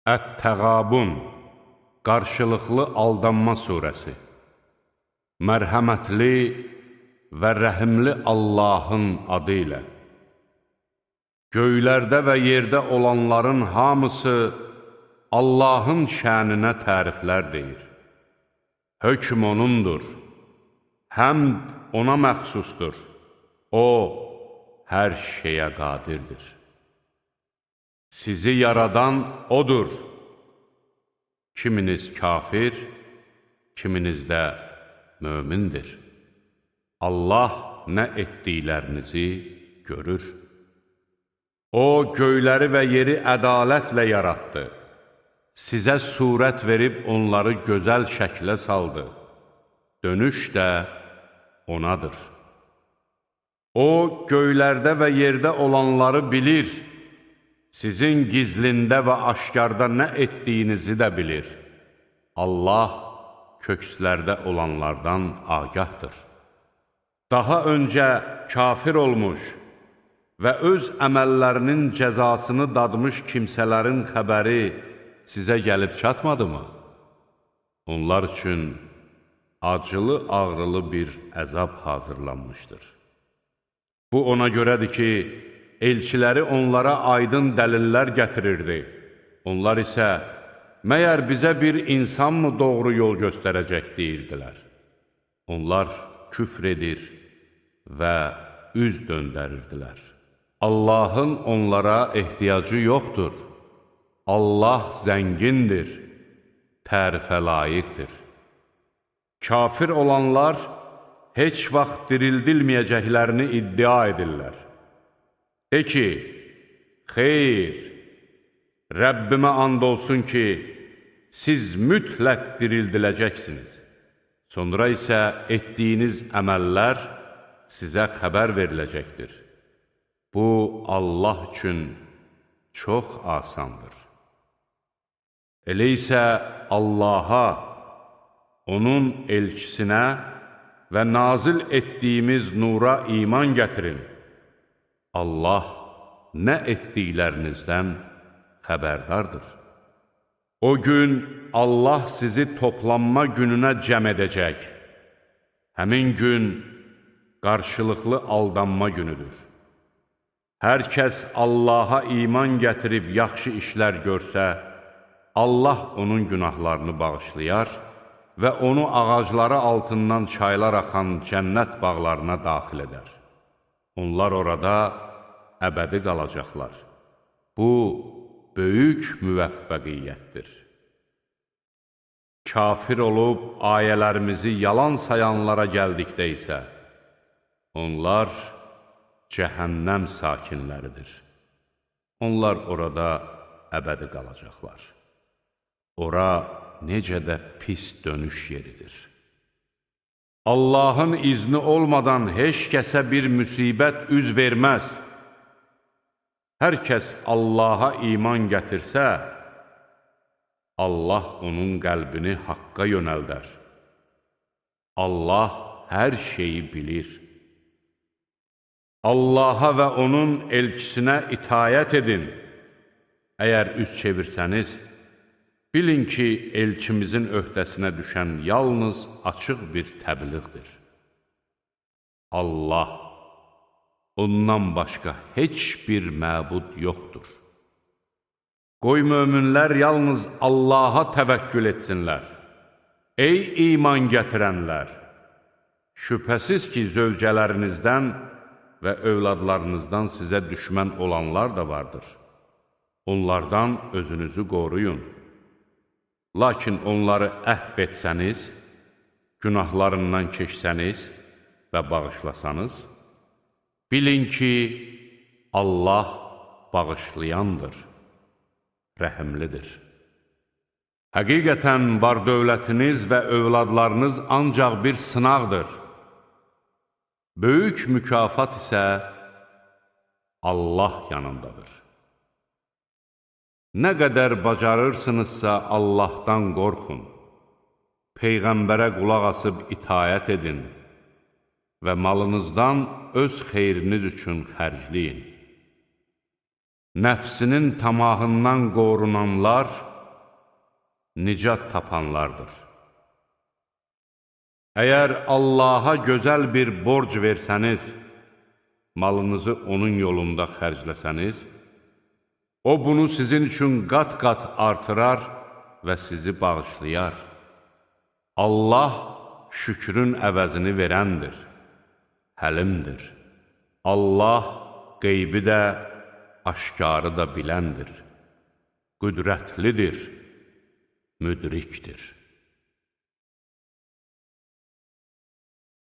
Ət-Təğabun, qarşılıqlı aldanma surəsi. Mərhəmətli və rəhimli Allahın adı ilə. Göylərdə və yerdə olanların hamısı Allahın şəninə təriflər deyir. Hökm O'nundur, həmd O'na məxsusdur. O, hər şeyə qadirdir. Sizi yaradan O'dur. Kiminiz kafir, kiminiz də mömindir. Allah nə etdiklərinizi görür. O, göyləri və yeri ədalətlə yaratdı. Sizə surət verib onları gözəl şəklə saldı. Dönüş də O'nadır. O, göylərdə və yerdə olanları bilir. Sizin gizlində və aşkarda nə etdiyinizi də bilir. Allah kökslərdə olanlardan agahdır. Daha öncə kafir olmuş və öz əməllərinin cəzasını dadmış kimsələrin xəbəri sizə gəlib çatmadımı? Onlar üçün acılı-ağrılı bir əzab hazırlanmışdır. Bu ona görədir ki, elçiləri onlara aydın dəlillər gətirirdi. Onlar isə, məyər bizə bir insan mı doğru yol göstərəcək deyirdilər. Onlar küfr edir və üz döndərirdilər. Allahın onlara ehtiyacı yoxdur. Allah zəngindir, tərifə layiqdir. Kafir olanlar heç vaxt dirildilməyəcəklərini iddia edirlər. De ki, xeyr, Rəbbimə and olsun ki, siz mütləq dirildiləcəksiniz. Sonra isə etdiyiniz əməllər sizə xəbər veriləcəkdir. Bu, Allah üçün çox asandır. Elə isə Allaha, O'nun elçisinə və nazil etdiyimiz nura iman gətirin. Allah nə etdiklərinizdən xəbərdardır. O gün Allah sizi toplanma gününə cəm edəcək. Həmin gün qarşılıqlı aldanma günüdür. Hər kəs Allaha iman gətirib yaxşı işlər görsə, Allah onun günahlarını bağışlayar və onu ağacları altından çaylar axan cənnət bağlarına daxil edər. Onlar orada əbədi qalacaqlar. Bu, böyük müvəffəqiyyətdir. Kafir olub ayələrimizi yalan sayanlara gəldikdə isə, onlar cəhənnəm sakinləridir. Onlar orada əbədi qalacaqlar. Ora necə də pis dönüş yeridir. Allahın izni olmadan heç kəsə bir müsibət üz verməz. Hər kəs Allaha iman gətirsə, Allah onun qəlbini haqqa yönəldər. Allah hər şeyi bilir. Allaha və onun elçisinə itayət edin. Əgər üz çevirsəniz, bilin ki, elçimizin öhdəsinə düşən yalnız açıq bir təbliğdir. Allah, ondan başqa heç bir məbud yoxdur. Qoy möminlər yalnız Allaha təvəkkül etsinlər. Ey iman gətirənlər! Şübhəsiz ki, zövcələrinizdən və övladlarınızdan sizə düşmən olanlar da vardır. Onlardan özünüzü qoruyun. Lakin onları əhv etsəniz, günahlarından keçsəniz və bağışlasanız, bilin ki, Allah bağışlayandır, rəhimlidir. Həqiqətən var dövlətiniz və övladlarınız ancaq bir sınaqdır. Böyük mükafat isə Allah yanındadır. Nə qədər bacarırsınızsa Allahdan qorxun, Peyğəmbərə qulaq asıb itayət edin və malınızdan öz xeyriniz üçün xərcləyin. Nəfsinin tamahından qorunanlar nicat tapanlardır. Əgər Allaha gözəl bir borc versəniz, malınızı onun yolunda xərcləsəniz, o bunu sizin üçün qat-qat artırar və sizi bağışlayar. Allah şükrün əvəzini verəndir, həlimdir. Allah qeybi də, aşkarı da biləndir, qüdrətlidir, müdrikdir.